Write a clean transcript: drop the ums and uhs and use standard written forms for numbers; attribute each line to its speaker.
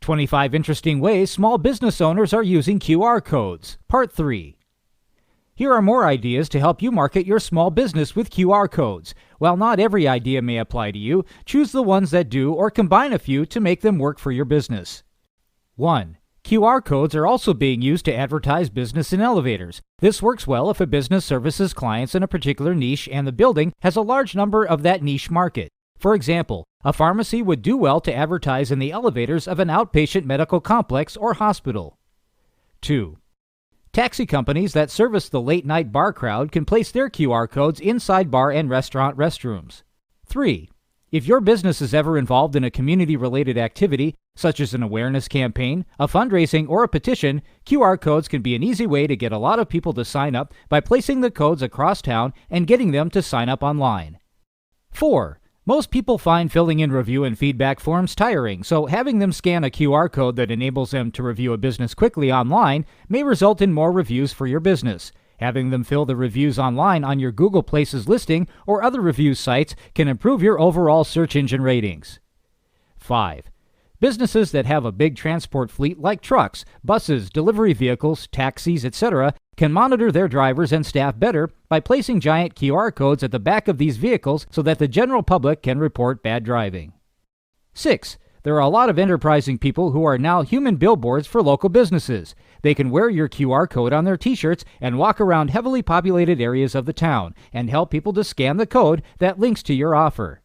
Speaker 1: 25 interesting ways small business owners are using QR codes. Part 3. Here are more ideas to help you market your small business with QR codes. While not every idea may apply to you, choose the ones that do or combine a few to make them work for your business. 1. QR codes are also being used to advertise business in elevators. This works well if a business services clients in a particular niche and the building has a large number of that niche market. For example, a pharmacy would do well to advertise in the elevators of an outpatient medical complex or hospital. 2. Taxi companies that service the late-night bar crowd can place their QR codes inside bar and restaurant restrooms. 3. If your business is ever involved in a community-related activity, such as an awareness campaign, a fundraising, or a petition, QR codes can be an easy way to get a lot of people to sign up by placing the codes across town and getting them to sign up online. 4. Most people find filling in review and feedback forms tiring, so having them scan a QR code that enables them to review a business quickly online may result in more reviews for your business. Having them fill the reviews online on your Google Places listing or other review sites can improve your overall search engine ratings. 5. Businesses that have a big transport fleet like trucks, buses, delivery vehicles, taxis, etc. can monitor their drivers and staff better by placing giant QR codes at the back of these vehicles so that the general public can report bad driving. 6. There are a lot of enterprising people who are now human billboards for local businesses. They can wear your QR code on their t-shirts and walk around heavily populated areas of the town and help people to scan the code that links to your offer.